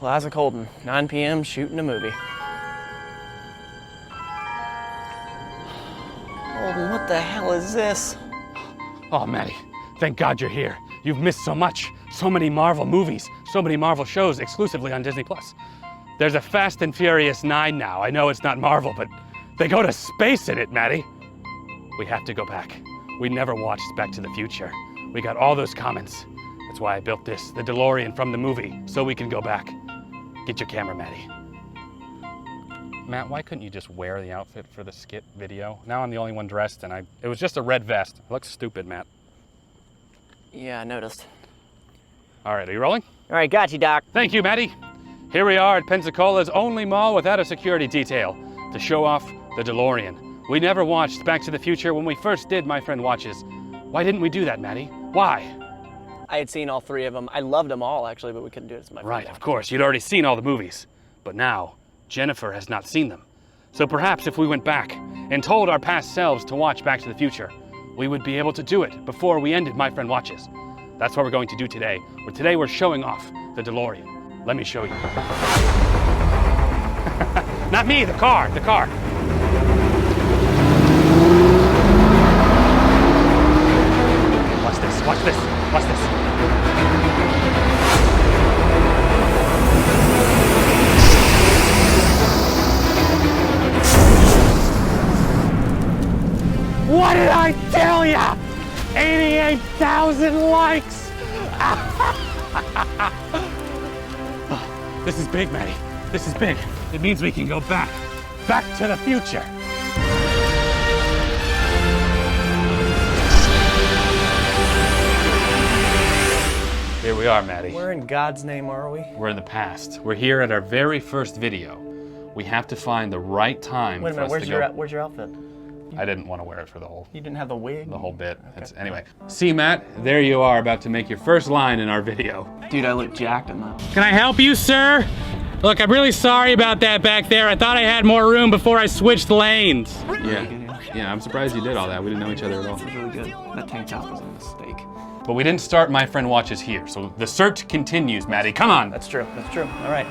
Classic Holden, 9 p.m. shooting a movie. Holden, what the hell is this? Oh, Maddie, thank God you're here. You've missed so much. So many Marvel movies, so many Marvel shows exclusively on Disney+. There's a Fast and Furious 9 now. I know it's not Marvel, but they go to space in it, Maddie. We have to go back. We never watched Back to the Future. We got all those comments. That's why I built this, the DeLorean from the movie, so we can go back. Get your camera, Maddie. Matt, why couldn't you just wear the outfit for the Skit video? Now I'm the only one dressed, and it was just a red vest. It looks stupid, Matt. Yeah, I noticed. All right, are you rolling? All right, got you, Doc. Thank you, Maddie. Here we are at Pensacola's only mall without a security detail to show off the DeLorean. We never watched Back to the Future when we first did My Friend Watches. Why didn't we do that, Maddie? Why? I had seen all 3 of them. I loved them all, actually, but we couldn't do it as my friend. Right, of course. You'd already seen all the movies. But now, Jennifer has not seen them. So perhaps if we went back and told our past selves to watch Back to the Future, we would be able to do it before we ended My Friend Watches. That's what we're going to do today. Today we're showing off the DeLorean. Let me show you. Not me, the car, the car. Watch this, watch this, watch this. What did I tell ya? 88,000 likes! This is big, Maddie. This is big. It means we can go back to the future. Here we are, Maddie. Where in God's name are we? We're in the past. We're here at our very first video. We have to find the right time Wait a for minute, us to go. where's your outfit? I didn't want to wear it for the whole You didn't have the wig? bit. Okay. Anyway. See, Matt, there you are about to make your first line in our video. Dude, I look jacked in that. Can I help you, sir? Look, I'm really sorry about that back there. I thought I had more room before I switched lanes. Yeah, I'm surprised you did all that. We didn't know each other at all. That was really good. That tank top was a mistake. But we didn't start My Friend Watches here, so the search continues, Maddie. Come on. That's true, that's true. All right.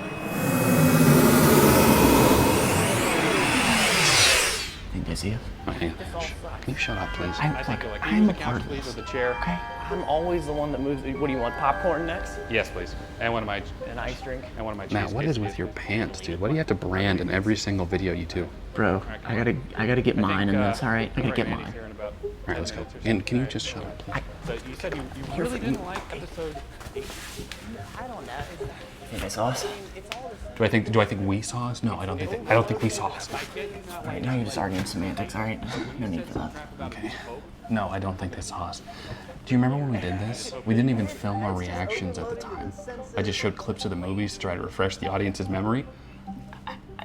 Think I see you? Okay. Can you shut up, please? I'm a part of this. Okay? I'm always the one that moves. What do you want, popcorn next? Yes, please. And one of my... An ice drink? And one of my cheese. Matt, what is with your pants, dude? What do you have to brand in every single video you do? Bro, I gotta get mine in this, all right? I gotta get mine. All right, let's go. And can you just shut up, please? So you said you really didn't like episode 8. I don't know. Think I saw us? Do I think we saw us? No, I don't think we saw us. All right, now you're just arguing semantics, all right? No need for that. Okay. No, I don't think they saw us. Do you remember when we did this? We didn't even film our reactions at the time. I just showed clips of the movies to try to refresh the audience's memory.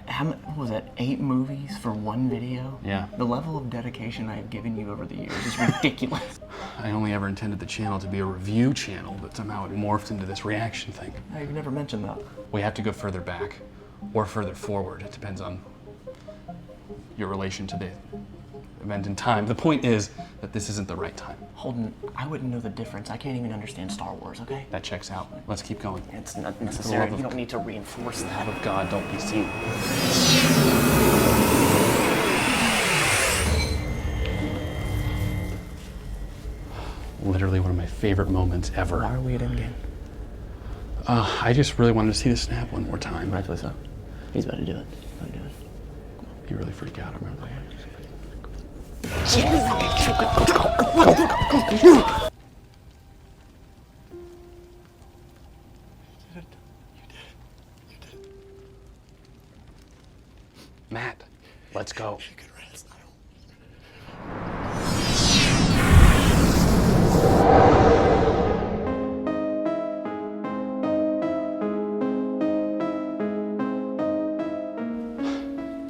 How much was that? 8 movies for 1 video? Yeah. The level of dedication I have given you over the years is ridiculous. I only ever intended the channel to be a review channel, but somehow it morphed into this reaction thing. You've never mentioned that. We have to go further back or further forward. It depends on your relation to the event in time. The point is that this isn't the right time. Holden, I wouldn't know the difference. I can't even understand Star Wars, okay? That checks out. Let's keep going. It's not necessary. You don't need to reinforce that. Oh God, don't be seen. Literally one of my favorite moments ever. Why are we at Endgame? I just really wanted to see the snap one more time. Rightfully so. He's about to do it. You really freak out, remember that? Matt, let's go.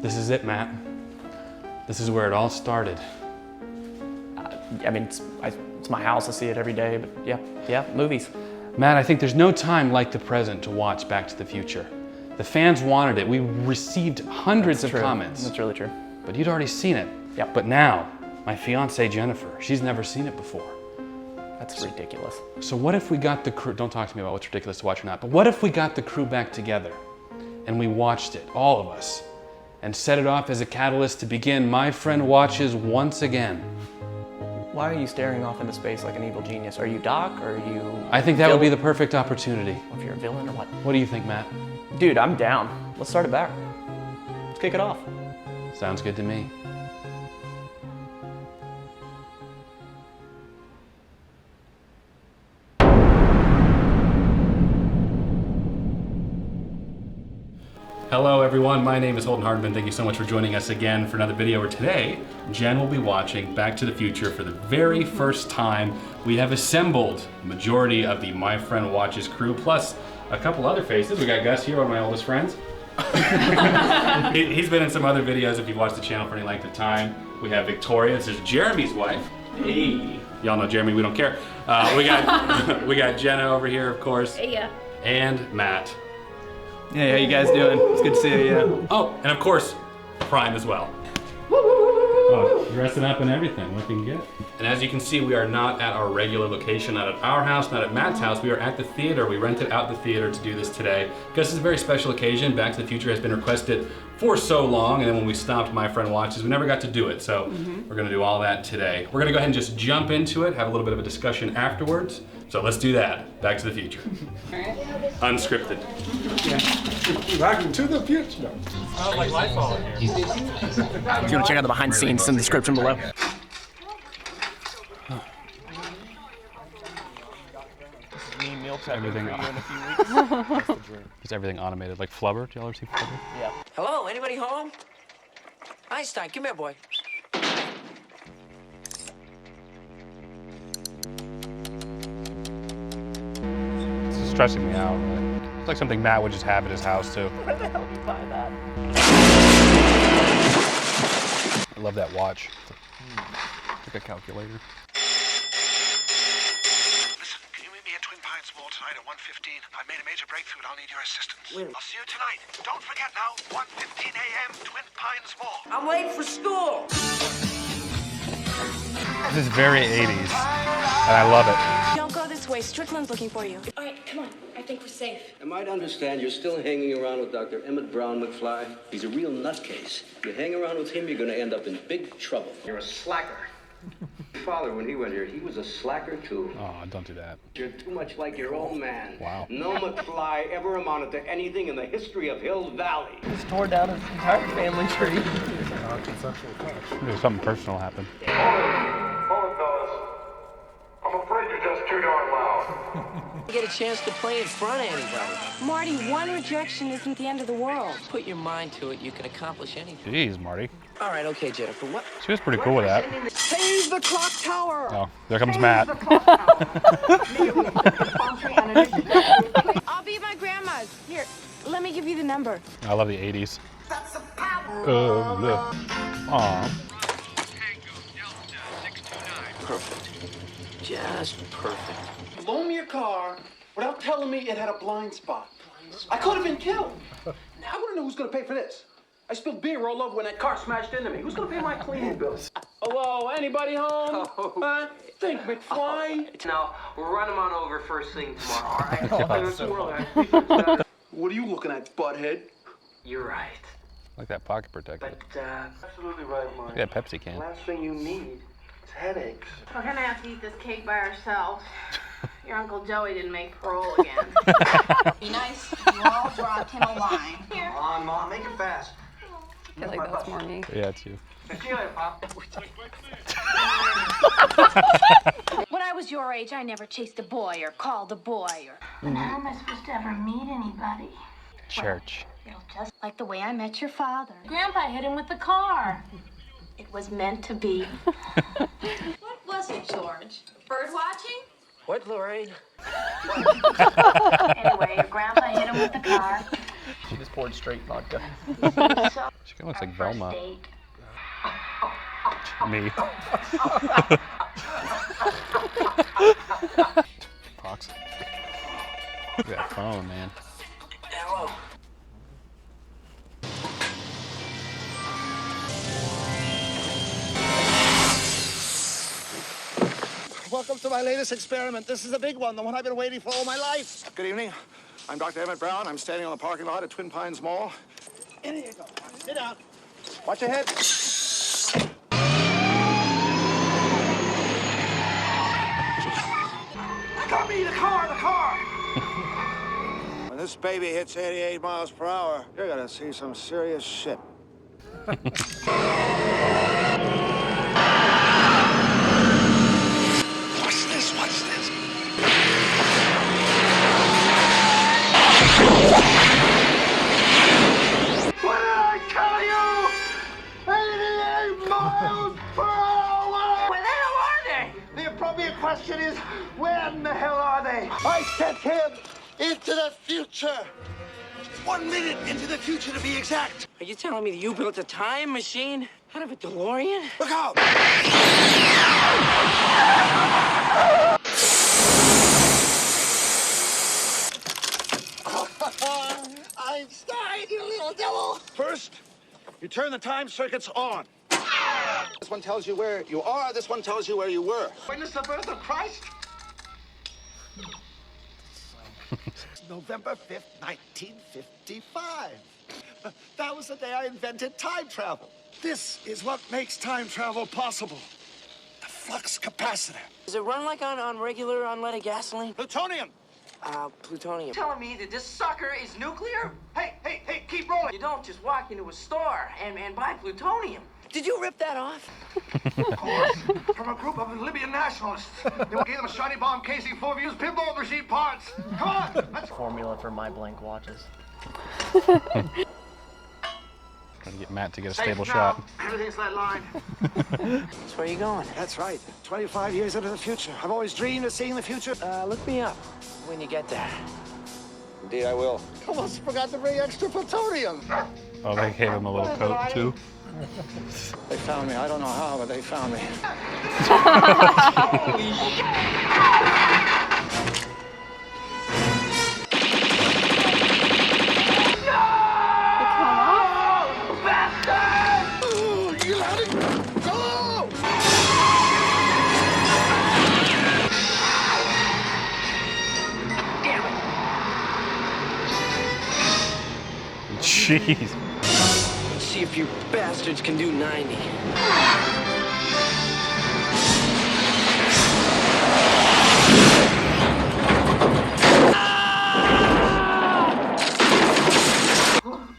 This is it, Matt. This is where it all started. I mean, it's my house. I see it every day, but yeah, movies. Matt, I think there's no time like the present to watch Back to the Future. The fans wanted it. We received hundreds of comments. That's really true. But you'd already seen it. Yep. But now, my fiancee Jennifer, she's never seen it before. That's ridiculous. So what if we got the crew, don't talk to me about what's ridiculous to watch or not, but what if we got the crew back together and we watched it, all of us, and set it off as a catalyst to begin My Friend Watches once again? Why are you staring off into space like an evil genius? Are you Doc or are you... I think that would be the perfect opportunity. If you're a villain or what? What do you think, Matt? Dude, I'm down. Let's start it back. Let's kick it off. Sounds good to me. Hello everyone, my name is Holden Hardman. Thank you so much for joining us again for another video where today, Jen will be watching Back to the Future for the very first time. We have assembled the majority of the My Friend Watches crew, plus a couple other faces. We got Gus here, one of my oldest friends. He's been in some other videos if you've watched the channel for any length of time. We have Victoria, this is Jeremy's wife. Hey. Y'all know Jeremy, we don't care. We got Jenna over here, of course. Hey, yeah. And Matt. Hey, how you guys doing? It's good to see you, yeah. Oh, and of course, Prime as well. Oh, dressing up and everything, looking good. And as you can see, we are not at our regular location, not at our house, not at Matt's house. We are at the theater. We rented out the theater to do this today because it's a very special occasion. Back to the Future has been requested for so long, and then when we stopped My Friend Watches, we never got to do it. So we're gonna do all that today. We're gonna go ahead and just jump into it, have a little bit of a discussion afterwards. So let's do that. Back to the Future. Unscripted. Back to the future. If you want to check out the behind the scenes, in the description below. Everything, it's everything automated, like Flubber. Do y'all ever see Flubber? Yeah. Hello, anybody home? Einstein, come here, boy. It's stressing me out. It's like something Matt would just have at his house too. Where the hell did you buy that? I love that watch. It's like a calculator. Listen, can you meet me at Twin Pines Mall tonight at 1:15? I made a major breakthrough and I'll need your assistance. I'll see you tonight. Don't forget now, 1:15 a.m. Twin Pines Mall. I'm late for school. This is very 80s, and I love it. Don't go this way. Strickland's looking for you. All right, come on. I think we're safe. I might understand you're still hanging around with Dr. Emmett Brown McFly. He's a real nutcase. You hang around with him, you're going to end up in big trouble. You're a slacker. Your father, when he went here, he was a slacker too. Oh, don't do that. You're too much like your old man. Wow. No McFly ever amounted to anything in the history of Hill Valley. Just tore down his entire family tree. There's something personal happened. Hold it, fellas. I'm afraid you're just too darn loud. You get a chance to play in front of anybody. Marty, one rejection isn't the end of the world. Put your mind to it, you can accomplish anything. Jeez, Marty. All right, okay, Jennifer, what? She was pretty cool with that. Save the clock tower! Oh, there comes Matt. I'll be at my grandma's. Here, let me give you the number. I love the 80s. Aw. Perfect. Just perfect. Loan me a car without telling me it had a blind spot. I could have been killed. I want to know who's going to pay for this. I spilled beer all over when that car smashed into me. Who's going to pay my cleaning bills? Hello, anybody home? Think McFly? Now, we'll run them on over first thing tomorrow, all right? What are you looking at, butthead? You're right. Like that pocket protector. But, Absolutely right, Mike. Look at that Pepsi can. Last thing you need is headaches. We're gonna have to eat this cake by ourselves. Your Uncle Joey didn't make parole again. Be nice. You all dropped him a line. Here. Come on, Mom, make it fast. I feel like that's more me. Yeah, it's you. See you later, Pop. When I was your age, I never chased a boy or called a boy or... And how am I supposed to ever meet anybody? Church. It'll just like the way I met your father. Grandpa hit him with the car. It was meant to be. What was it, George? Bird watching? what, Lorraine? Anyway, your grandpa hit him with the car. She just poured straight vodka. So, She kind of looks like first Velma. date. Me. Fox. Look at that phone, man. Hello. Welcome to to my latest experiment. This is the big one, the one I've been waiting for all my life. Good evening. I'm Dr. Emmett Brown. I'm standing on the parking lot at Twin Pines Mall. In here you go. Sit down. Watch your head. Got me, the car! When this baby hits 88 miles per hour, you're gonna see some serious shit. Watch this. What did I tell you? 88 miles per hour! Where the hell are they? The appropriate question is, where in the hell are they? I sent him into the future. 1 minute into the future, to be exact. Are you telling me that you built a time machine out of a DeLorean? Look out! Einstein, you little devil! First, you turn the time circuits on. This one tells you where you are, this one tells you where you were. Witness the birth of Christ? November 5th, 1955. That was the day I invented time travel. This is what makes time travel possible. The flux capacitor. Does it run like on regular unleaded gasoline? Plutonium. Plutonium. Telling me that this sucker is nuclear? Hey, keep rolling. You don't just walk into a store and buy plutonium. Did you rip that off? Of course, from a group of Libyan nationalists. They gave them a shiny bomb casing full of used pinball machine parts. Come on, let's... Formula for my blank watches. Trying to get Matt to get a stable shot. Everything's that line. That's where you going? That's right. 25 years into the future. I've always dreamed of seeing the future. Look me up when you get there. Indeed, I will. Almost forgot to bring extra plutonium. Oh, they gave him a little coat, too? They found me. I don't know how, but they found me. Holy shit! Jeez. Let's see if you bastards can do 90.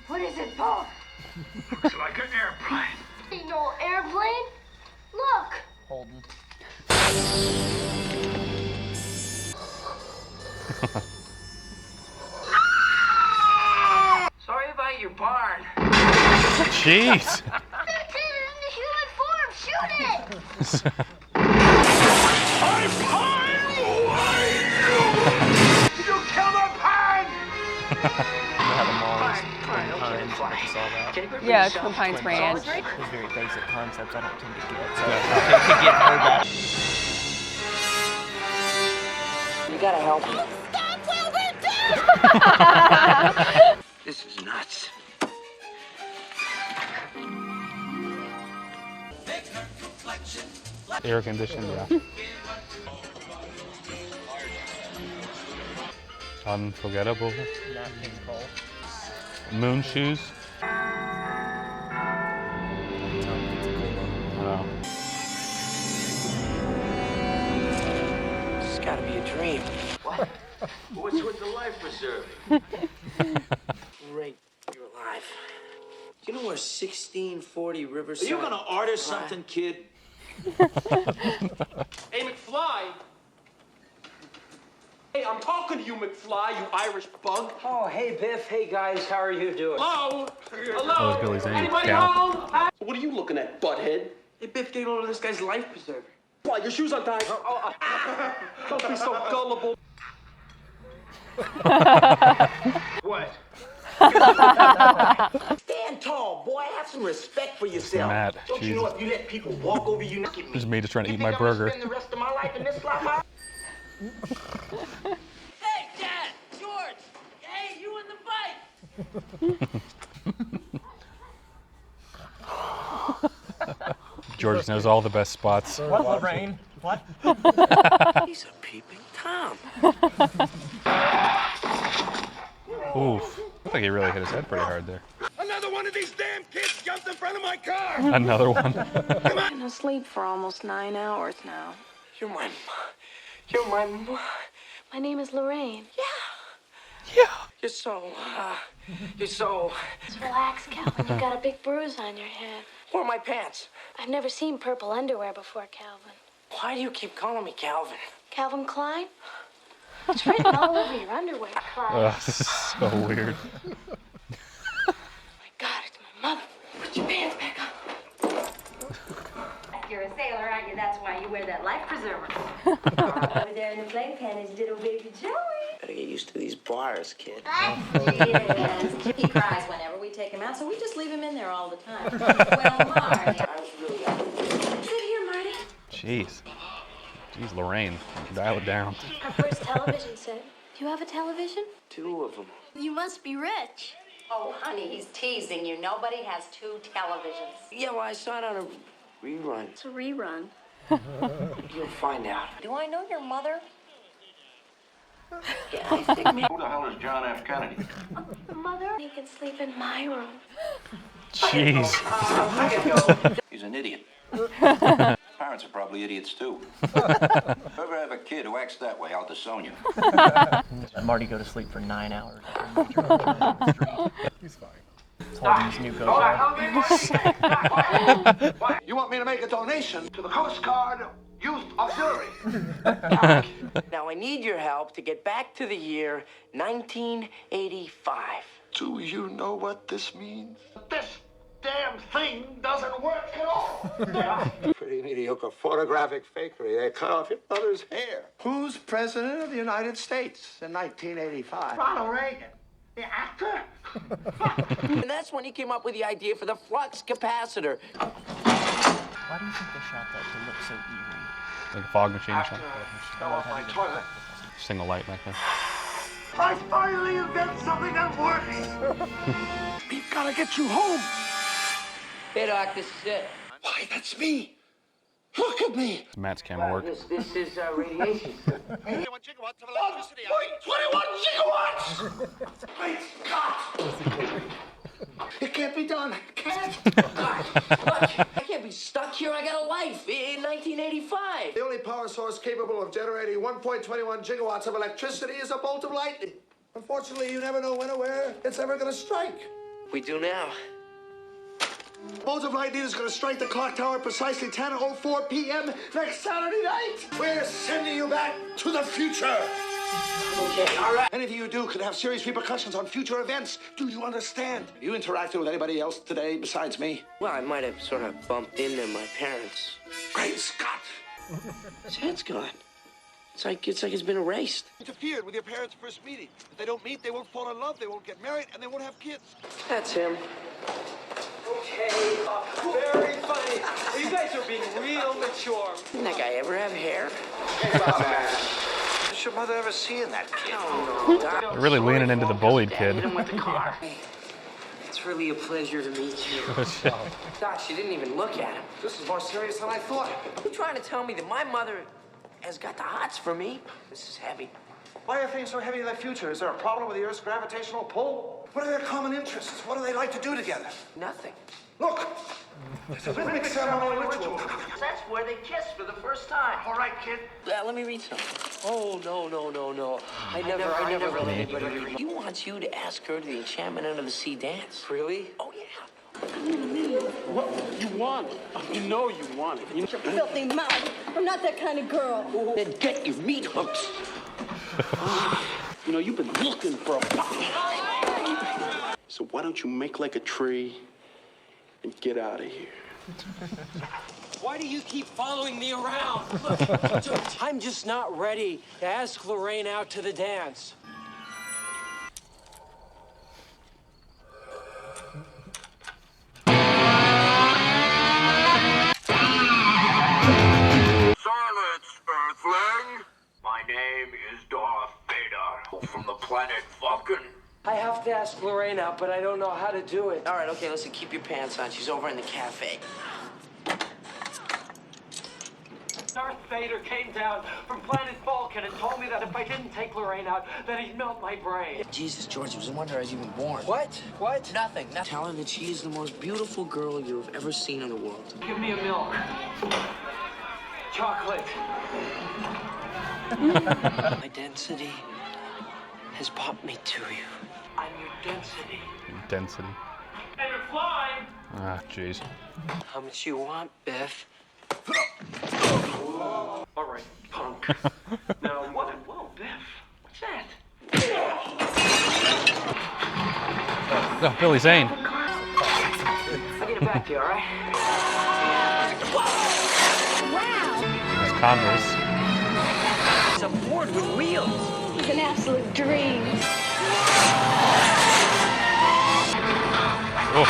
What is it, Paul? Looks like an airplane. Ain't no airplane. Look. Holden. Sorry about your barn. Jeez. It's in the human form. Shoot it. I'm Pine! You killed a Pine! Yeah, it's Twin Pines Ranch. Those very basic concepts I don't tend to get, so I could get her back. You gotta help me. Stop while we're dead! This is nuts. Air conditioned, yeah. Unforgettable. Moon shoes. Oh. This has gotta be a dream. What? What's with the life preserver? Great, you're alive. You know where 1640 Riverside... Are you gonna order something, kid? Hey, McFly! Hey, I'm talking to you, McFly, you Irish bug. Oh, hey, Biff. Hey, guys, how are you doing? Hello? Hello? That was Billy Zane. Anybody Cal. home? Hi. What are you looking at, butthead? Hey, Biff, get hold of this guy's life preserver. Why, your shoes untied? Don't be so gullible. What? Stand tall, boy. Have some respect for yourself. Matt, Don't you know if you let people walk over you, look at me. This is me just trying to You eat think my I'm gonna burger. spend the rest of my life in this slop house? Hey, Dad! George! Hey, you in the fight! George knows all the best spots. What, Lorraine? What? He's a peeping Tom. Oof. Looks like he really hit his head pretty hard there. Another one of these damn kids jumped in front of my car! Another one. I've been asleep for almost 9 hours now. You're my My name is Lorraine. You're so, Just relax, Calvin. You've got a big bruise on your head. Where are my pants? I've never seen purple underwear before, Calvin. Why do you keep calling me Calvin? Calvin Klein? It's written all over your underwear, Klein. This is so weird. My God, it's my mother. Put your pants back on. You're a sailor, aren't you? That's why you wear that life preserver. Over there in the playpen is little baby Joey. Better get used to these bars, kid. Yes. He cries whenever we take him out, so we just leave him in there all the time. Well, Marty. Sit here, Marty. Jeez. Jeez, Lorraine. Dial it down. Our first television set. Do you have a television? 2 of them. You must be rich. Oh, honey, he's teasing you. Nobody has 2 televisions. Yeah, well, I saw it on a rerun. It's a rerun. You'll find out. Do I know your mother? Yeah, I think maybe. Who the hell is John F. Kennedy? Mother? He can sleep in my room. Jeez. He's an idiot. Parents are probably idiots too. If you ever have a kid who acts that way, I'll disown you. Let Marty go to sleep for 9 hours. He's fine. It's Holden's new go-to. You want me to make a donation to the Coast Guard Youth Auxiliary? Now, I need your help to get back to the year 1985. Do you know what this means? This damn thing doesn't work at all. Pretty mediocre photographic fakery. They cut off your mother's hair. Who's president of the United States in 1985? Ronald Reagan. The actor? And that's when he came up with the idea for the flux capacitor. Why do you think they shot that to look so eerie? Like a fog machine or something. Fell off my toilet. Single light back there. I finally invent something that's working. We've got to get you home. Hey, Doc, this is it. Why, that's me. Look at me. It's Matt's camera work. This is radiation. 21 gigawatts of electricity. 21 gigawatts! Great Scott! It can't be done. It can't. I can't be stuck here. I got a life in 1985. The only power source capable of generating 1.21 gigawatts of electricity is a bolt of lightning. Unfortunately, you never know when or where it's ever going to strike. We do now. Bolt of lightning is going to strike the clock tower precisely 10:04 p.m. next Saturday night. We're sending you back to the future. Okay, all right. Anything you do could have serious repercussions on future events. Do you understand? Have you interacted with anybody else today besides me? Well, I might have sort of bumped into my parents. Great Scott! His head's gone. It's like it's been erased. Interfered with your parents' first meeting. If they don't meet, they won't fall in love, they won't get married, and they won't have kids. That's him. Okay, very funny. You guys are being real mature. Didn't that guy ever have hair? Has your mother ever seen that kid? Oh, no, Doc. They're really leaning into the bullied kid. Hit him with the car. It's really a pleasure to meet you. Doc, she didn't even look at him. This is more serious than I thought. You trying to tell me that my mother has got the hots for me? This is heavy. Why are things so heavy in the future? Is there a problem with the Earth's gravitational pull? What are their common interests? What do they like to do together? Nothing. Look! There's a rhythmic ceremonial ritual. That's where they kissed for the first time. All right, kid. Let me read some. Oh, no. I never let anybody read. He wants you to ask her to the Enchantment Under the Sea dance. Really? Oh, yeah. What? You want it. You know you want it. You Filthy mouth. I'm not that kind of girl. Then get your meat hooks. You know, you've been looking for a So why don't you make like a tree and get out of here? Why do you keep following me around? I'm just not ready to ask Lorraine out to the dance. Silence, Earthling. My name is Darth Vader from the planet Vulcan. I have to ask Lorraine out, but I don't know how to do it. All right, okay, listen, keep your pants on. She's over in the cafe. Darth Vader came down from planet Vulcan and told me that if I didn't take Lorraine out, that he'd melt my brain. Jesus, George, it was a wonder I was even born. What? What? Nothing. Tell her that she is the most beautiful girl you've ever seen in the world. Give me a milk. Chocolate. My density has brought me to you. I'm your density. Density. And you're flying. Ah, jeez. How much you want, Biff? All right, punk. Now, whoa, Biff. What's that? Oh, Billy Zane. I'll get it back to you, all right? There's Converse. It's a board with wheels. It's an absolute dream. Oh.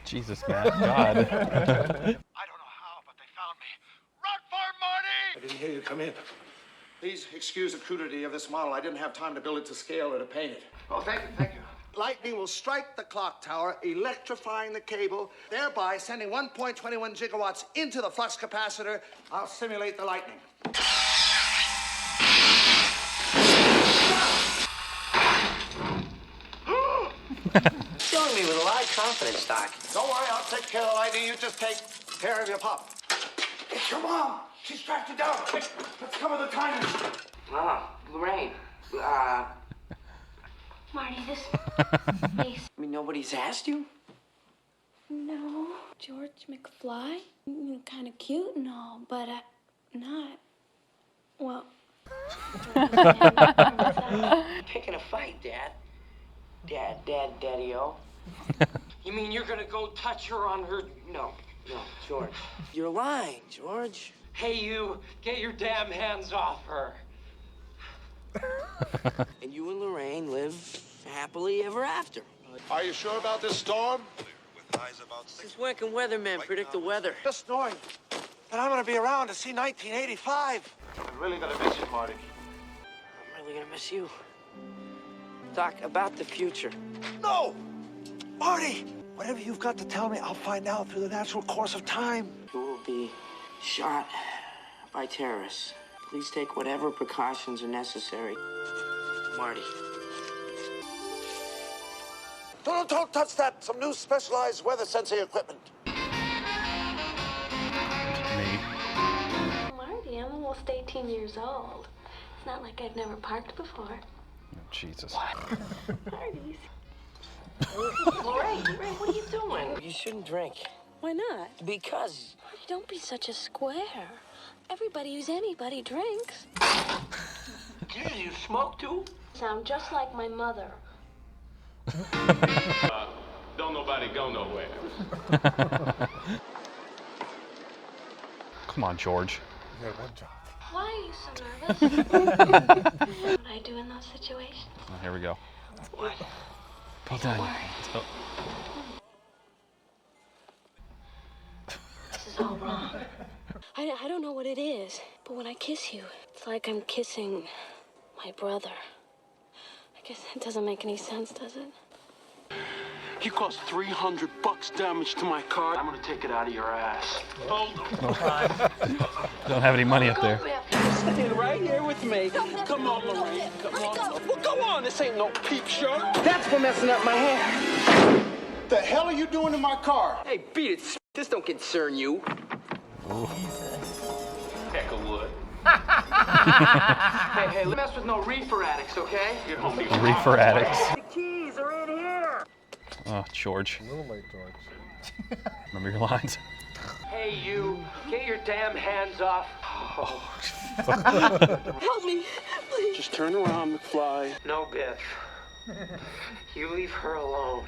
Jesus, man. God. I don't know how, but they found me. Run for it, Marty! I didn't hear you come in. Please excuse the crudity of this model. I didn't have time to build it to scale or to paint it. Oh, thank you, thank you. Lightning will strike the clock tower, electrifying the cable, thereby sending 1.21 gigawatts into the flux capacitor. I'll simulate the lightning. Showing me with a lot of confidence, Doc. Don't worry, I'll take care of the lightning. You just take care of your pop. It's your mom. She's tracked you down. Quick, let's cover the timing. Ah, Lorraine. Marty, this face. I mean, nobody's asked you? No, George McFly. Kind of cute and all, but not. Well. Picking a fight, Dad. Daddy-o. You mean you're gonna go touch her on her... No, George. You're lying, George. Hey, you, get your damn hands off her. And you and Lorraine live happily ever after. Are you sure about this storm? Since when can weathermen predict the weather? Just knowing that I'm gonna be around to see 1985. I'm really gonna miss you, Marty. I'm really gonna miss you. Doc, about the future. No! Marty! Whatever you've got to tell me, I'll find out through the natural course of time. You will be shot by terrorists. Please take whatever precautions are necessary. Marty. Don't touch that. Some new specialized weather sensing equipment. Me. Marty, I'm almost 18 years old. It's not like I've never parked before. Oh, Jesus. Marty's. Lorraine, what are you doing? You shouldn't drink. Why not? Because. Marty, don't be such a square. Everybody who's anybody drinks. Geez, you smoke too? Sound just like my mother. Don't nobody go nowhere. Come on, George. You had one job. Why are you so nervous? What I do in those situations? Oh, here we go. What? Pull down. Oh. This is all wrong. I don't know what it is, but when I kiss you, it's like I'm kissing my brother. I guess that doesn't make any sense, does it? You caused $300 damage to my car. I'm gonna take it out of your ass. Hold on. Don't have any money up there. Stay right here with me. Come on, Lorraine. Come on. Well, go on. This ain't no peep show. That's for messing up my hair. The hell are you doing in my car? Hey, beat it. This don't concern you. Heck of wood. Hey, let's mess with no reefer addicts, okay? Reefer addicts. The keys are in here. Oh, George. A little late, George. Remember your lines. Hey, you, get your damn hands off. Help me, please. Just turn around, McFly. No, Biff. You leave her alone.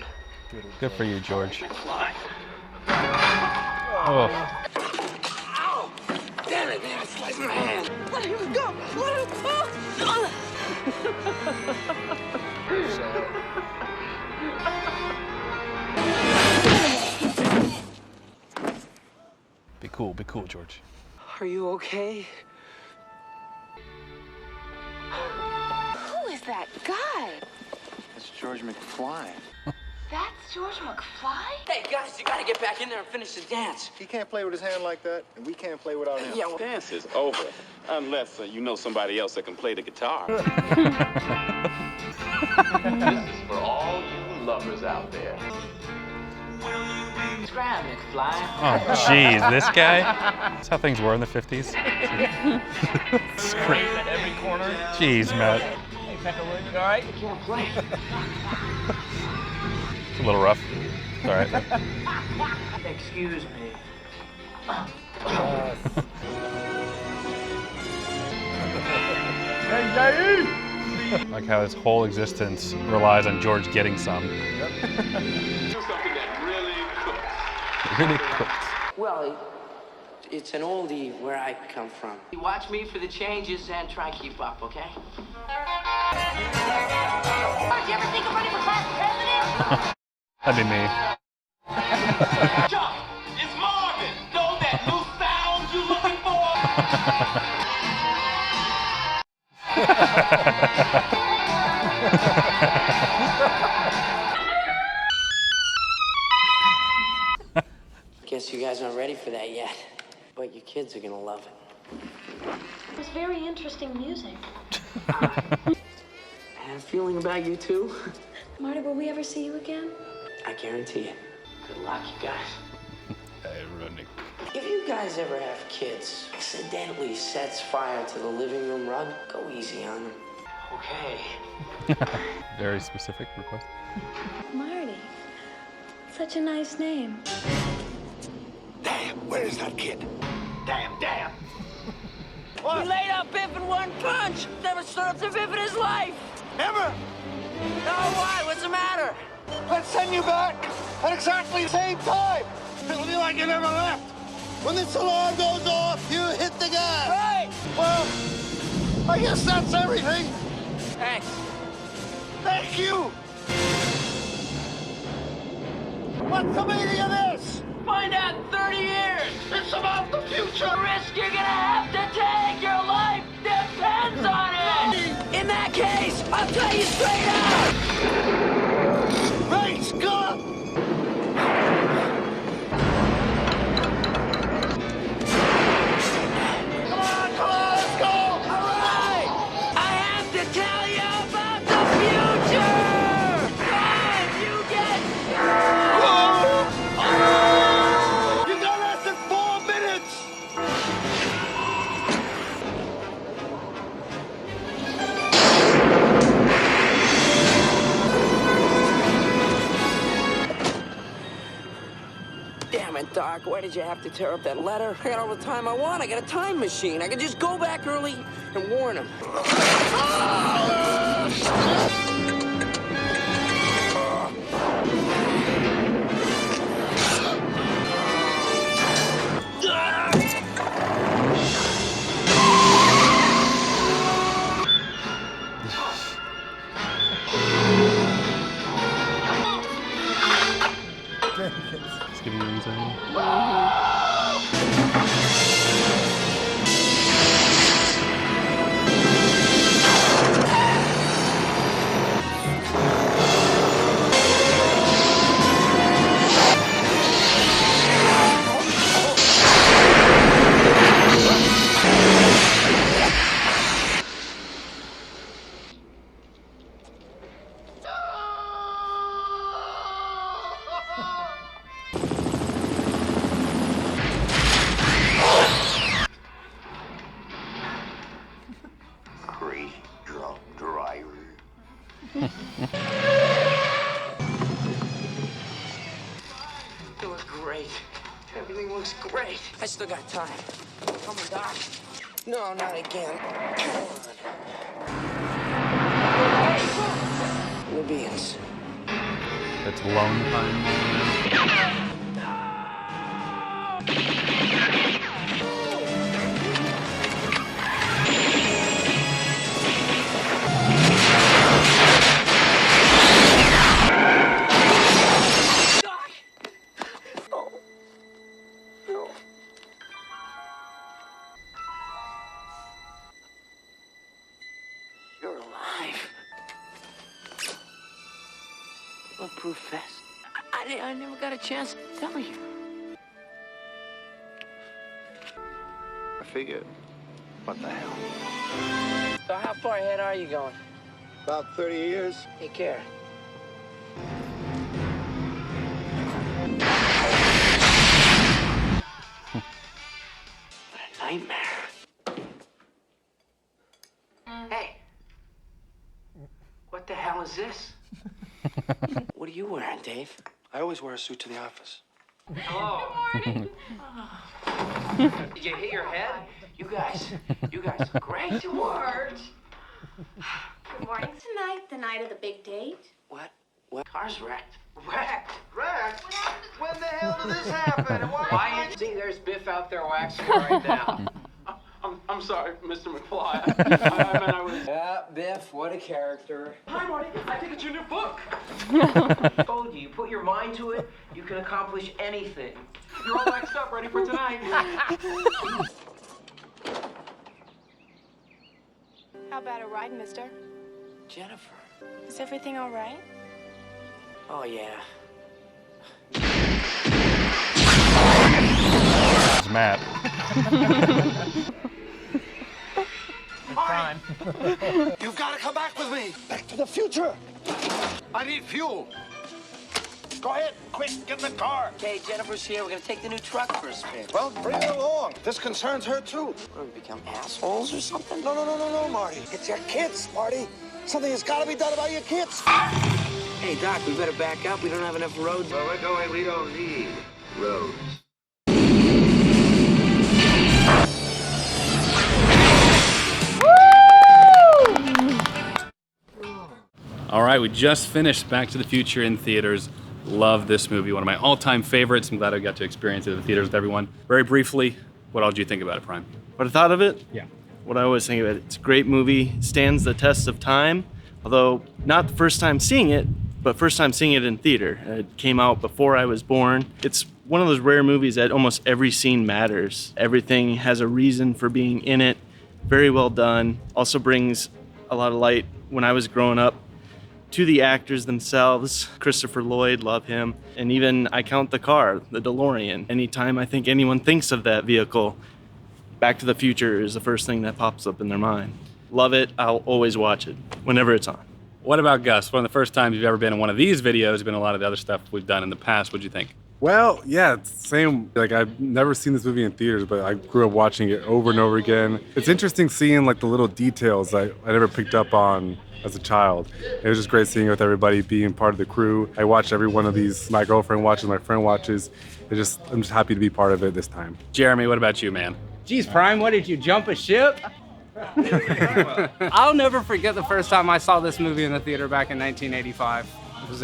Good for you, George. McFly. Oh. Ow! Damn it, man. It's like my hand. Let him go. Let him go. Be cool, George. Are you okay? Who is that guy? That's George McFly. That's George McFly? Hey, guys, you gotta get back in there and finish the dance. He can't play with his hand like that, and we can't play without him. Yeah, well, Dance is over, unless you know somebody else that can play the guitar. This is for all you lovers out there. scram, McFly. Oh, jeez, this guy? That's how things were in the 50s. At every corner. Jeez, Matt. Hey, Peckerwood, you all right? I can't play. It's a little rough. It's all right. Excuse me. Like how his whole existence relies on George getting some. Do something that really cooks. Really cooks. Well, it's an oldie where I come from. You watch me for the changes and try and keep up, okay? Did you ever think of running for class president? That'd be me. Chuck, it's Marvin. Know that new sound you looking for? Guess you guys aren't ready for that yet, but your kids are gonna love it. It was very interesting music. I had a feeling about you too. Marty, will we ever see you again? I guarantee it. Good luck, you guys. Ironic. If you guys ever have kids, accidentally sets fire to the living room rug, go easy on them. Okay. Very specific request. Marty. Such a nice name. Damn, where's that kid? Damn, damn. He laid out Biff in one punch. Never served a Biff in his life. Ever? No, why? What's the matter? Let's send you back at exactly the same time. It'll be like you never left. When this alarm goes off, you hit the gas. Right. Well, I guess that's everything. Thanks. Thank you. What's the meaning of this? Find out in 30 years. It's about the future. The risk you're gonna have to take. Your life depends on it. In that case, I'll tell you straight out. Great Scott! Come on, let's go! All right. I have to tell you about the future. Time you get. You got less than 4 minutes! Damn it, Doc. Why did you have to tear up that letter? I got all the time I want. I got a time machine. I could just go back early and warn him. Just give you a reason. Crazy drunk driver. You look great. Everything looks great. I still got time. Come on, Doc. No, not again. Come on. Libyans. It's Lone Pine. You're alive. Proof vest? I never got a chance to tell you. I figured, what the hell? So how far ahead are you going? About 30 years. Take care. What a nightmare. Hey. What the hell is this? What are you wearing, Dave? I always wear a suit to the office. Hello. Good morning. Did you hit your head? You guys are great. George. Good morning. Tonight, the night of the big date. What? Car's wrecked. Wrecked? When the hell did this happen? And why See, there's Biff out there waxing right now. I'm sorry, Mr. McFly. I meant I was... Yeah, Biff, what a character. Hi, Marty. I think it's your new book. I told you, you put your mind to it, you can accomplish anything. You're all waxed up, ready for tonight. How about a ride, mister? Jennifer. Is everything all right? Oh, yeah. It's Matt. Fine. You've got to come back with me. Back to the future. I need fuel. Go ahead, quick, get in the car. Okay, Jennifer's here. We're gonna take the new truck for a spin. Well, bring her along. This concerns her, too. What, we become assholes or something? No, Marty. It's your kids, Marty. Something has got to be done about your kids. Hey, Doc, we better back up. We don't have enough roads. Where we're going, we don't need roads. All right, we just finished Back to the Future in theaters. Love this movie, one of my all-time favorites. I'm glad I got to experience it in the theaters with everyone. Very briefly, what all did you think about it, Prime? What I thought of it? Yeah. What I always think of it, it's a great movie, stands the test of time, although not the first time seeing it, but first time seeing it in theater. It came out before I was born. It's one of those rare movies that almost every scene matters. Everything has a reason for being in it. Very well done. Also brings a lot of light when I was growing up to the actors themselves. Christopher Lloyd, love him. And even I count the car, the DeLorean. Anytime I think anyone thinks of that vehicle, Back to the Future is the first thing that pops up in their mind. Love it, I'll always watch it, whenever it's on. What about Gus? One of the first times you've ever been in one of these videos, been a lot of the other stuff we've done in the past. What'd you think? Well, yeah, it's the same. Like, I've never seen this movie in theaters, but I grew up watching it over and over again. It's interesting seeing like the little details I never picked up on as a child. It was just great seeing it with everybody, being part of the crew. I watched every one of these. My girlfriend watches, my friend watches. I'm just happy to be part of it this time. Jeremy, what about you, man? Geez, Prime, what did you jump a ship? I'll never forget the first time I saw this movie in the theater back in 1985. It was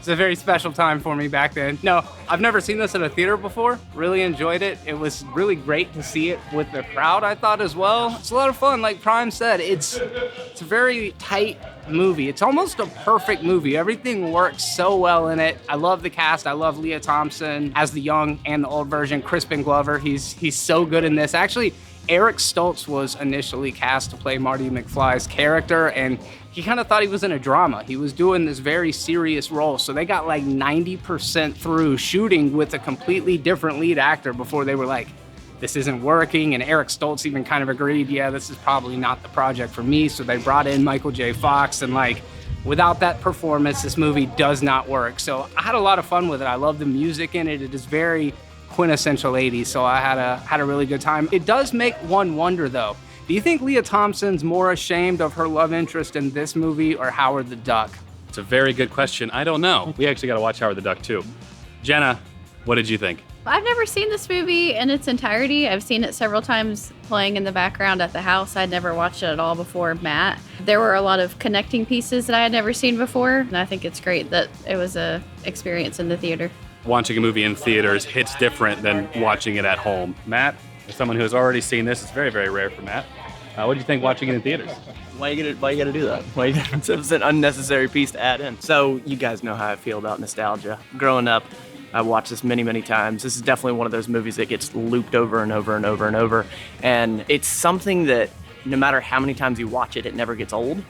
a very special time for me back then. No, I've never seen this in a theater before. Really enjoyed it. It was really great to see it with the crowd, I thought, as well. It's a lot of fun. Like Prime said, it's a very tight movie. It's almost a perfect movie. Everything works so well in it. I love the cast. I love Leah Thompson as the young and the old version. Crispin Glover, he's so good in this. Actually, Eric Stoltz was initially cast to play Marty McFly's character, and he kind of thought he was in a drama. He was doing this very serious role, so they got like 90% through shooting with a completely different lead actor before they were like, this isn't working, and Eric Stoltz even kind of agreed, yeah, this is probably not the project for me, so they brought in Michael J. Fox, and like, without that performance, this movie does not work. So I had a lot of fun with it. I love the music in it. It is very quintessential 80s, so I had a really good time. It does make one wonder though. Do you think Leah Thompson's more ashamed of her love interest in this movie or Howard the Duck? It's a very good question. I don't know. We actually got to watch Howard the Duck too. Jenna, what did you think? I've never seen this movie in its entirety. I've seen it several times playing in the background at the house. I'd never watched it at all before Matt. There were a lot of connecting pieces that I had never seen before, and I think it's great that it was a experience in the theater. Watching a movie in theaters hits different than watching it at home. Matt, as someone who has already seen this, it's very, very rare for Matt. What do you think watching it in theaters? Why you gotta do that? It's an unnecessary piece to add in. So you guys know how I feel about nostalgia. Growing up, I watched this many, many times. This is definitely one of those movies that gets looped over and over and over and over. And it's something that no matter how many times you watch it, it never gets old.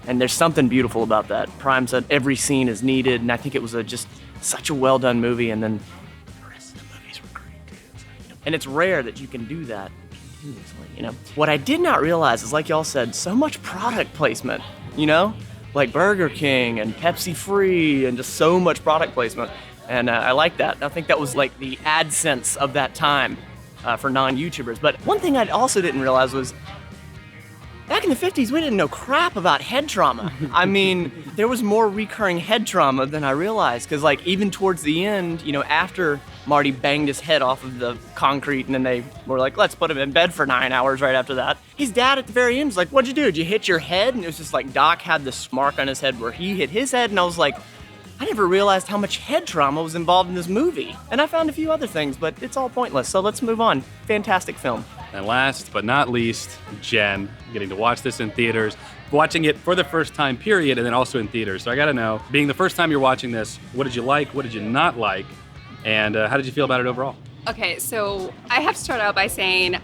And there's something beautiful about that. Prime said every scene is needed, and I think it was just such a well-done movie, and then the rest of the movies were great too. And it's rare that you can do that continuously, you know? What I did not realize is, like y'all said, so much product placement, you know? Like Burger King and Pepsi Free and just so much product placement. And I like that. I think that was like the AdSense of that time for non-YouTubers. But one thing I also didn't realize was back in the 50s, we didn't know crap about head trauma. I mean, there was more recurring head trauma than I realized, because like even towards the end, you know, after Marty banged his head off of the concrete and then they were like, let's put him in bed for 9 hours right after that. His dad at the very end was like, what'd you do? Did you hit your head? And it was just like Doc had this mark on his head where he hit his head, and I was like, I never realized how much head trauma was involved in this movie. And I found a few other things, but it's all pointless, so let's move on. Fantastic film. And last but not least, Jen, getting to watch this in theaters, watching it for the first time, period, and then also in theaters. So I gotta know, being the first time you're watching this, what did you like, what did you not like, and how did you feel about it overall? Okay, so I have to start out by saying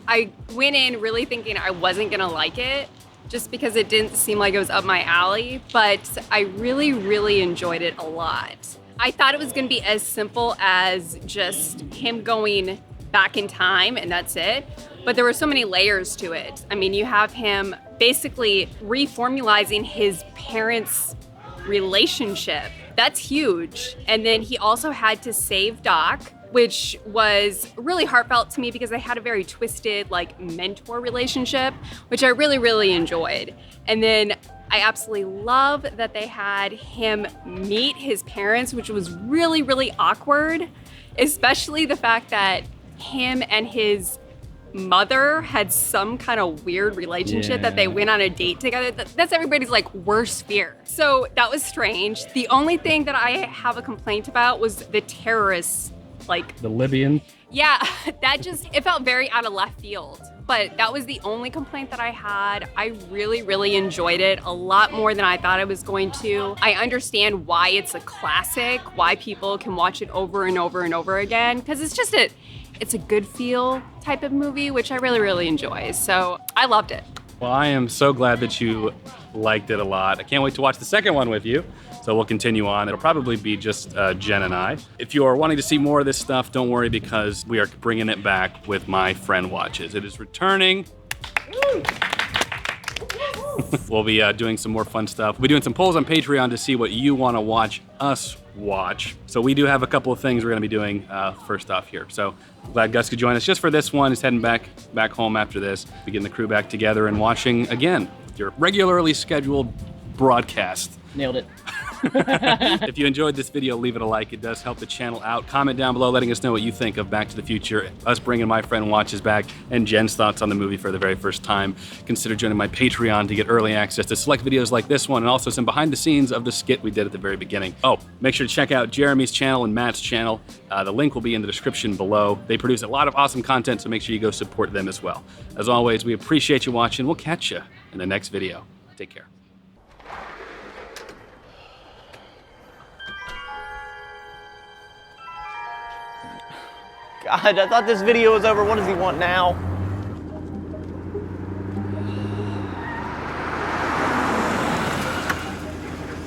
I went in really thinking I wasn't gonna like it, just because it didn't seem like it was up my alley, but I really, really enjoyed it a lot. I thought it was gonna be as simple as just him going back in time and that's it, but there were so many layers to it. I mean, you have him basically reformulating his parents' relationship. That's huge. And then he also had to save Doc, which was really heartfelt to me because they had a very twisted like mentor relationship, which I really, really enjoyed. And then I absolutely love that they had him meet his parents, which was really, really awkward, especially the fact that him and his mother had some kind of weird relationship that they went on a date together. That's everybody's like worst fear. So that was strange. The only thing that I have a complaint about was the terrorists. Like the Libyan? Yeah, that just, it felt very out of left field. But that was the only complaint that I had. I really, really enjoyed it a lot more than I thought I was going to. I understand why it's a classic, why people can watch it over and over and over again, because it's just it's a good feel type of movie, which I really, really enjoy. So I loved it. Well, I am so glad that you liked it a lot. I can't wait to watch the second one with you. So we'll continue on. It'll probably be just Jen and I. If you are wanting to see more of this stuff, don't worry, because we are bringing it back with My Friend Watches. It is returning. We'll be doing some more fun stuff. We'll be doing some polls on Patreon to see what you want to watch us watch. So we do have a couple of things we're going to be doing first off here. So glad Gus could join us just for this one. He's heading back home after this. We're getting the crew back together and watching again your regularly scheduled broadcast. Nailed it. If you enjoyed this video, leave it a like. It does help the channel out. Comment down below letting us know what you think of Back to the Future, us bringing My Friend Watches back, and Jen's thoughts on the movie for the very first time. Consider joining my Patreon to get early access to select videos like this one, and also some behind the scenes of the skit we did at the very beginning. Oh, make sure to check out Jeremy's channel and Matt's channel. The link will be in the description below. They produce a lot of awesome content, so make sure you go support them as well. As always, we appreciate you watching. We'll catch you in the next video. Take care. God, I thought this video was over. What does he want now?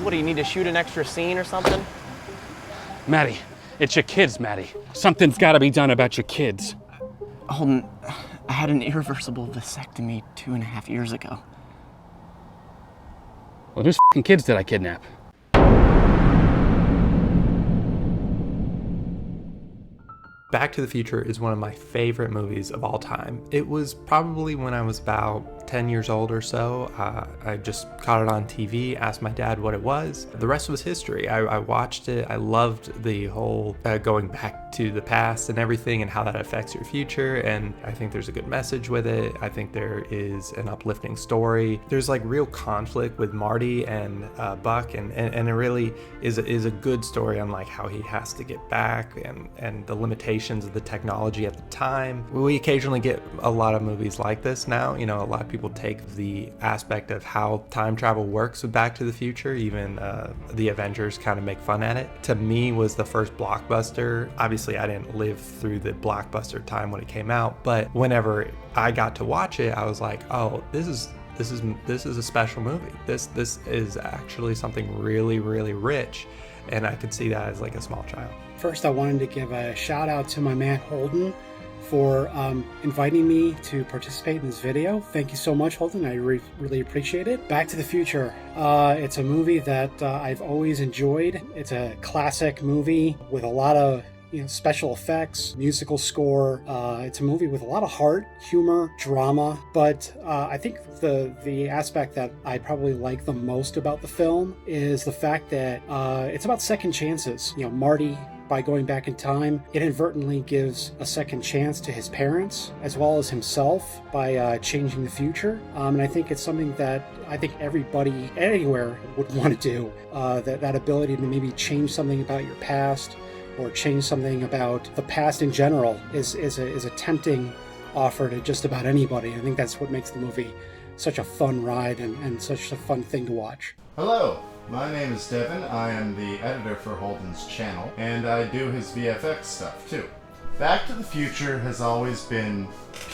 What, do you need to shoot an extra scene or something? Maddie, it's your kids, Maddie. Something's gotta be done about your kids. Holden, I had an irreversible vasectomy 2.5 years ago. Well, whose f***ing kids did I kidnap? Back to the Future is one of my favorite movies of all time. It was probably when I was about 10 years old or so. I just caught it on TV, asked my dad what it was. The rest was history. I watched it. I loved the whole going back to the past and everything and how that affects your future. And I think there's a good message with it. I think there is an uplifting story. There's like real conflict with Marty and Buck, and it really is a good story on like how he has to get back and the limitations of the technology at the time. We occasionally get a lot of movies like this now. You know, a lot of people take the aspect of how time travel works with Back to the Future. Even the Avengers kind of make fun at it. To me, was the first blockbuster. Obviously, I didn't live through the blockbuster time when it came out, but whenever I got to watch it, I was like, oh, this is this is a special movie. This is actually something really, really rich, and I could see that as like a small child. First, I wanted to give a shout out to my man Holden for inviting me to participate in this video. Thank you so much, Holden. I really appreciate it. Back to the Future. It's a movie that I've always enjoyed. It's a classic movie with a lot of special effects, musical score. It's a movie with a lot of heart, humor, drama, but I think the aspect that I probably like the most about the film is the fact that it's about second chances. Marty, by going back in time, inadvertently gives a second chance to his parents as well as himself by changing the future. And I think it's something that I think everybody anywhere would want to do. That ability to maybe change something about your past or change something about the past in general is a tempting offer to just about anybody. I think that's what makes the movie such a fun ride and such a fun thing to watch. Hello, my name is Devin. I am the editor for Holden's channel, and I do his VFX stuff too. Back to the Future has always been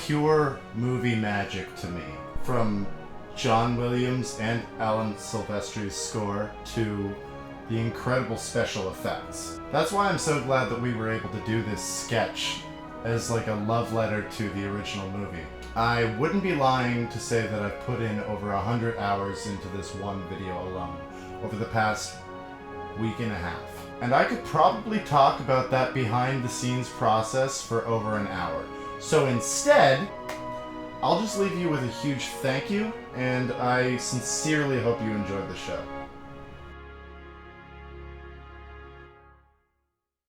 pure movie magic to me. From John Williams and Alan Silvestri's score to the incredible special effects. That's why I'm so glad that we were able to do this sketch as like a love letter to the original movie. I wouldn't be lying to say that I've put in over 100 hours into this one video alone over the past week and a half. And I could probably talk about that behind the scenes process for over an hour. So instead, I'll just leave you with a huge thank you, and I sincerely hope you enjoyed the show.